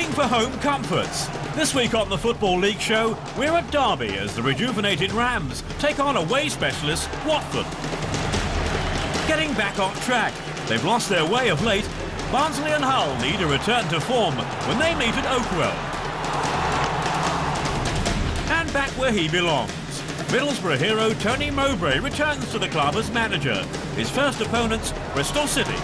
Looking for home comforts? This week on the Football League show, we're at Derby as the rejuvenated Rams take on away specialists Watford. Getting back on track, they've lost their way of late. Barnsley and Hull need a return to form when they meet at Oakwell. And back where he belongs. Middlesbrough hero Tony Mowbray returns to the club as manager. His first opponents, Bristol City.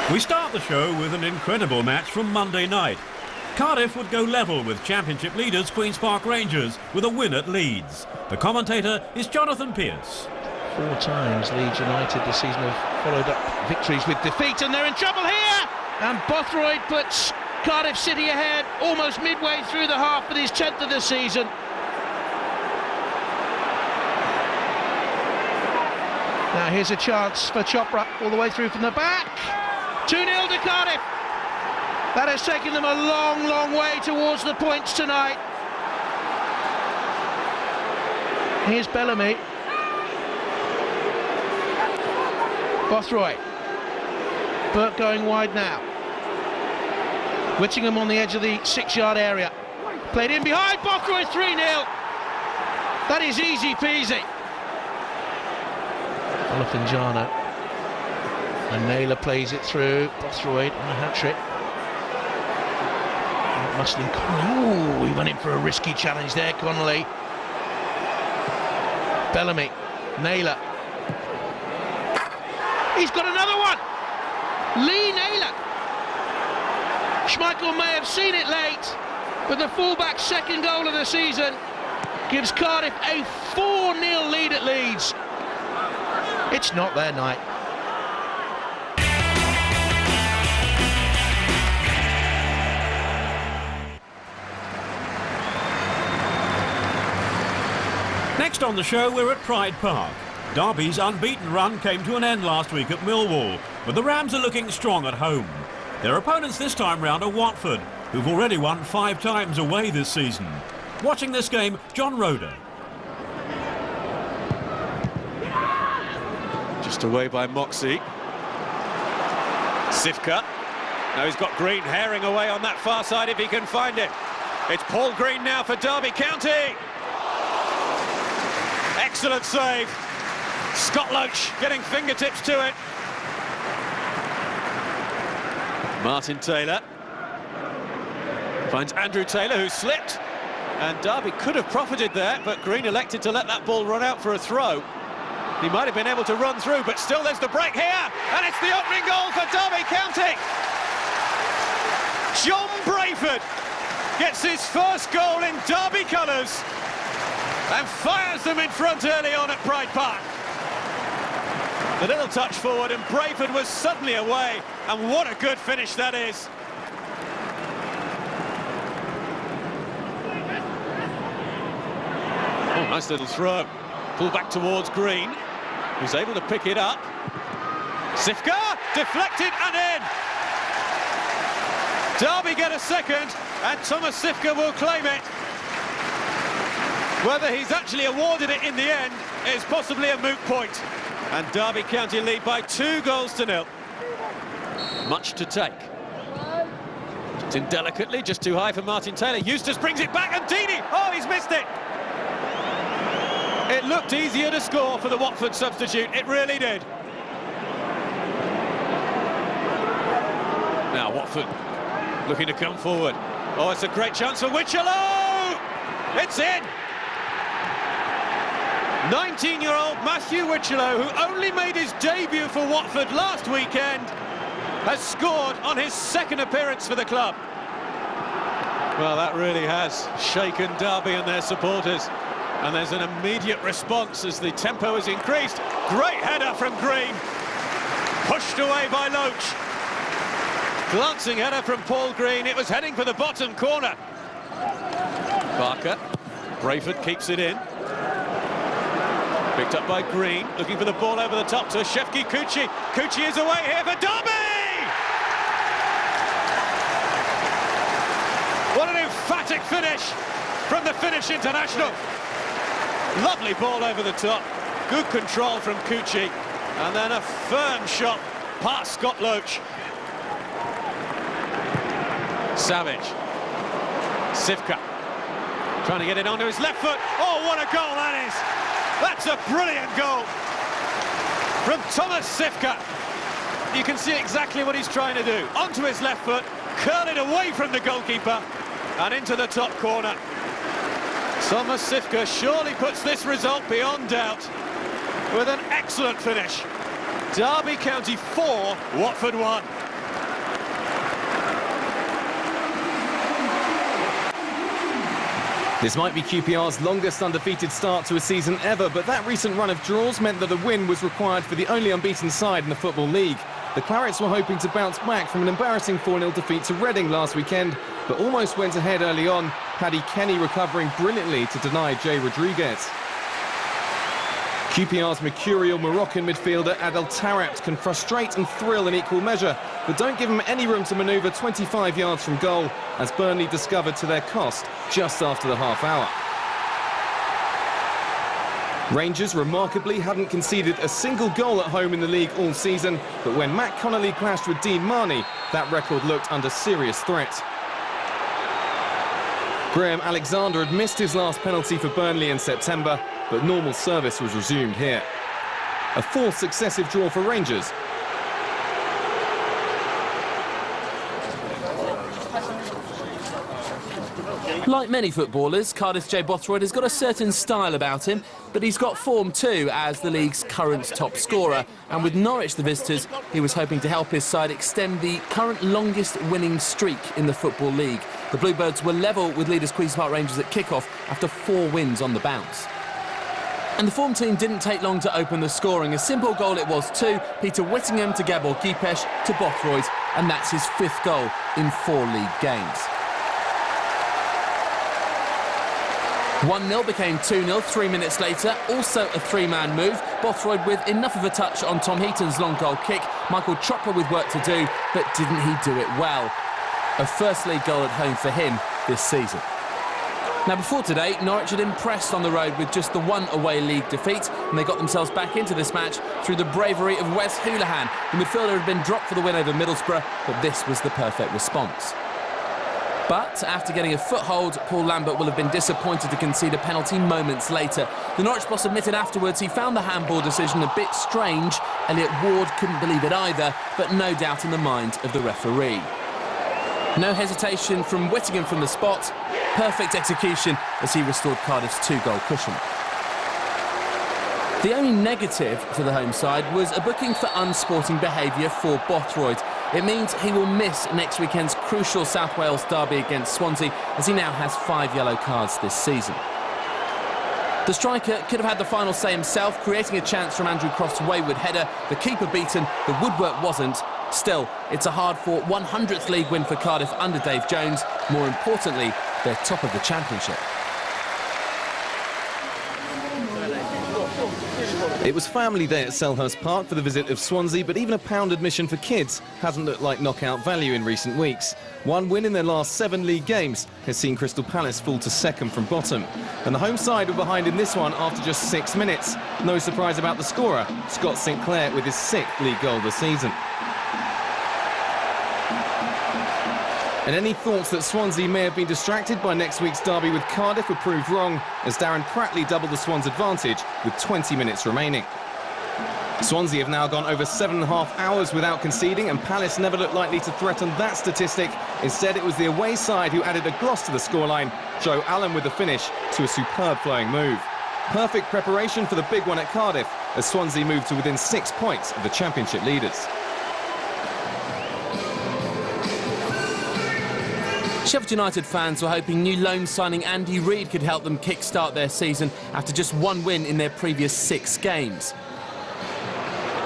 We start the show with an incredible match from Monday night. Cardiff would go level with Championship leaders Queen's Park Rangers with a win at Leeds. The commentator is Jonathan Pearce. 4 times Leeds United this season have followed up victories with defeat, and they're in trouble here! And Bothroyd puts Cardiff City ahead almost midway through the half with his 10th of the season. Now here's a chance for Chopra all the way through from the back. 2-0 to Cardiff. That has taken them a long, long way towards the points tonight. Here's Bellamy. Bothroyd. Burke going wide now. Whittingham on the edge of the 6-yard area. Played in behind, Bothroyd 3-0. That is easy peasy. Olafinjana. And Naylor plays it through. Bothroyd on a hat-trick. Muslim Connolly. Ooh, he went in for a risky challenge there, Connolly. Bellamy. Naylor. He's got another one! Lee Naylor. Schmeichel may have seen it late, but the fullback's second goal of the season gives Cardiff a 4-0 lead at Leeds. It's not their night. Next on the show, we're at Pride Park. Derby's unbeaten run came to an end last week at Millwall, but the Rams are looking strong at home. Their opponents this time round are Watford, who've already won 5 times away this season. Watching this game, John Roeder. Just away by Moxie. Sivka. Now he's got Green herring away on that far side if he can find it. It's Paul Green now for Derby County. Excellent save. Scott Loach getting fingertips to it. Martin Taylor finds Andrew Taylor, who slipped, and Derby could have profited there, but Green elected to let that ball run out for a throw. He might have been able to run through, but still there's the break here, and it's the opening goal for Derby County. John Brayford gets his first goal in Derby colours and fires them in front early on at Pride Park. The little touch forward, and Brayford was suddenly away, and what a good finish that is. Oh, nice little throw. Pull back towards Green, who's able to pick it up. Sivka, deflected and in. Derby get a second, and Thomas Sivka will claim it. Whether he's actually awarded it in the end is possibly a moot point. And Derby County lead by 2-0. Much to take. It's in delicately, just too high for Martin Taylor. Eustace brings it back, and Deeney, oh, he's missed it. It looked easier to score for the Watford substitute, it really did. Now Watford looking to come forward. Oh, it's a great chance for Wichello! It's in! 19-year-old Matthew Wichello, who only made his debut for Watford last weekend, has scored on his second appearance for the club. Well, that really has shaken Derby and their supporters. And there's an immediate response as the tempo has increased. Great header from Green. Pushed away by Loach. Glancing header from Paul Green. It was heading for the bottom corner. Barker. Brayford keeps it in. Picked up by Green. Looking for the ball over the top to Shefki Kucci. Kucci is away here for Derby! What an emphatic finish from the Finnish international. Lovely ball over the top. Good control from Kucci. And then a firm shot past Scott Loach. Savage. Sivka. Trying to get it onto his left foot. Oh, what a goal that is! That's a brilliant goal from Thomas Sivka. You can see exactly what he's trying to do. Onto his left foot, curl it away from the goalkeeper and into the top corner. Thomas Sivka surely puts this result beyond doubt with an excellent finish. Derby County 4, Watford 1. This might be QPR's longest undefeated start to a season ever, but that recent run of draws meant that a win was required for the only unbeaten side in the Football League. The Clarets were hoping to bounce back from an embarrassing 4-0 defeat to Reading last weekend, but almost went ahead early on, Paddy Kenny recovering brilliantly to deny Jay Rodriguez. QPR's mercurial Moroccan midfielder Adel Taarabt can frustrate and thrill in equal measure, but don't give him any room to manoeuvre 25 yards from goal, as Burnley discovered to their cost just after the half hour. Rangers, remarkably, hadn't conceded a single goal at home in the league all season, but when Matt Connolly clashed with Dean Marney, that record looked under serious threat. Graham Alexander had missed his last penalty for Burnley in September, but normal service was resumed here. A fourth successive draw for Rangers. Like many footballers, Cardiff's Jay Bothroyd has got a certain style about him, but he's got form too as the league's current top scorer. And with Norwich the visitors, he was hoping to help his side extend the current longest winning streak in the Football League. The Bluebirds were level with leaders Queen's Park Rangers at kick-off after 4 wins on the bounce. And the form team didn't take long to open the scoring. A simple goal it was too. Peter Whittingham to Gabor Gipesh to Bothroyd, and that's his 5th goal in 4 league games. 1-0 became 2-0 3 minutes later, also a 3-man move. Bothroyd with enough of a touch on Tom Heaton's long goal kick. Michael Chopper with work to do, but didn't he do it well? A first league goal at home for him this season. Now, before today, Norwich had impressed on the road with just the 1 away league defeat, and they got themselves back into this match through the bravery of Wes Hoolahan. The midfielder had been dropped for the win over Middlesbrough, but this was the perfect response. But after getting a foothold, Paul Lambert will have been disappointed to concede a penalty moments later. The Norwich boss admitted afterwards he found the handball decision a bit strange. Elliot Ward couldn't believe it either, but no doubt in the mind of the referee. No hesitation from Whittingham from the spot. Perfect execution as he restored Cardiff's 2-goal cushion. The only negative for the home side was a booking for unsporting behaviour for Bothroyd. It means he will miss next weekend's crucial South Wales derby against Swansea, as he now has 5 yellow cards this season. The striker could have had the final say himself, creating a chance from Andrew Croft's wayward header. The keeper beaten, the woodwork wasn't. Still, it's a hard-fought 100th league win for Cardiff under Dave Jones. More importantly, they're top of the championship. It was family day at Selhurst Park for the visit of Swansea, but even a £1 admission for kids hasn't looked like knockout value in recent weeks. 1 win in their last 7 league games has seen Crystal Palace fall to 2nd from bottom. And the home side were behind in this one after just 6 minutes. No surprise about the scorer, Scott Sinclair, with his 6th league goal this season. And any thoughts that Swansea may have been distracted by next week's derby with Cardiff were proved wrong, as Darren Pratley doubled the Swans' advantage with 20 minutes remaining. Swansea have now gone over 7.5 hours without conceding, and Palace never looked likely to threaten that statistic. Instead, it was the away side who added a gloss to the scoreline. Joe Allen with the finish to a superb flowing move. Perfect preparation for the big one at Cardiff, as Swansea moved to within 6 points of the Championship leaders. Sheffield United fans were hoping new loan signing Andy Reid could help them kick-start their season after just 1 win in their previous 6 games.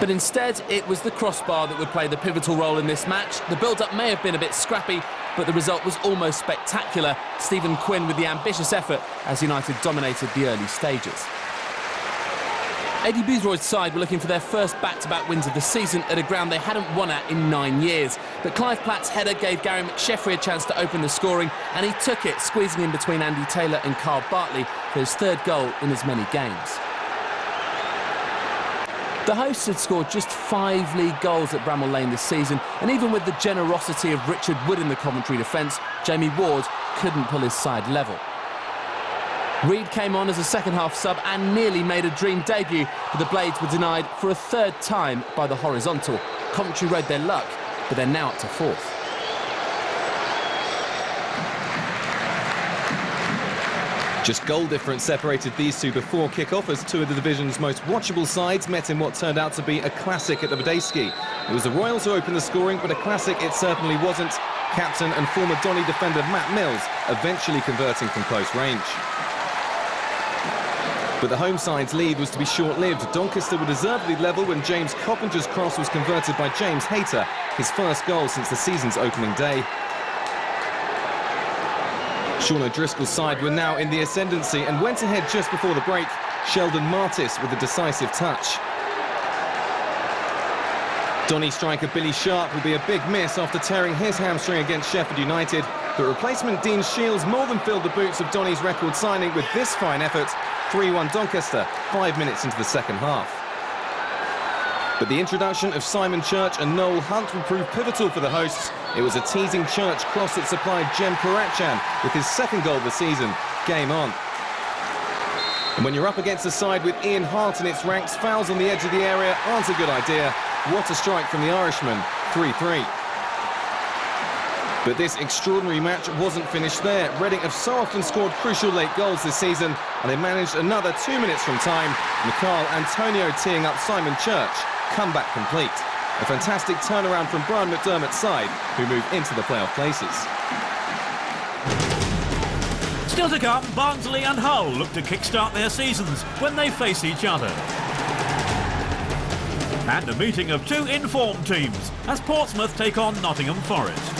But instead, it was the crossbar that would play the pivotal role in this match. The build-up may have been a bit scrappy, but the result was almost spectacular. Stephen Quinn with the ambitious effort as United dominated the early stages. Eddie Boothroyd's side were looking for their first back-to-back wins of the season at a ground they hadn't won at in 9 years. But Clive Platt's header gave Gary McSheffrey a chance to open the scoring, and he took it, squeezing in between Andy Taylor and Carl Bartley for his third goal in as many games. The hosts had scored just 5 league goals at Bramall Lane this season, and even with the generosity of Richard Wood in the commentary defence, Jamie Ward couldn't pull his side level. Reid came on as a second-half sub and nearly made a dream debut, but the Blades were denied for a third time by the horizontal. Coventry rode their luck, but they're now up to 4th. Just goal difference separated these two before kick-off as two of the division's most watchable sides met in what turned out to be a classic at the Badesky. It was the Royals who opened the scoring, but a classic it certainly wasn't. Captain and former Donny defender Matt Mills eventually converting from close range. But the home side's lead was to be short-lived. Doncaster were deservedly level when James Coppinger's cross was converted by James Hayter, his first goal since the season's opening day. Sean O'Driscoll's side were now in the ascendancy and went ahead just before the break. Sheldon Martis with a decisive touch. Donny striker Billy Sharp will be a big miss after tearing his hamstring against Sheffield United, but replacement Dean Shields more than filled the boots of Donny's record signing with this fine effort. 3-1 Doncaster, 5 minutes into the second half. But the introduction of Simon Church and Noel Hunt will prove pivotal for the hosts. It was a teasing Church cross that supplied Jem Parachan with his second goal of the season. Game on. And when you're up against a side with Ian Hart in its ranks, fouls on the edge of the area aren't a good idea. What a strike from the Irishman, 3-3. But this extraordinary match wasn't finished there. Reading have so often scored crucial late goals this season, and they managed another 2 minutes from time. Mikhail Antonio teeing up Simon Church. Comeback complete. A fantastic turnaround from Brian McDermott's side, who move into the playoff places. Still to come, Barnsley and Hull look to kickstart their seasons when they face each other. And a meeting of two informed teams as Portsmouth take on Nottingham Forest.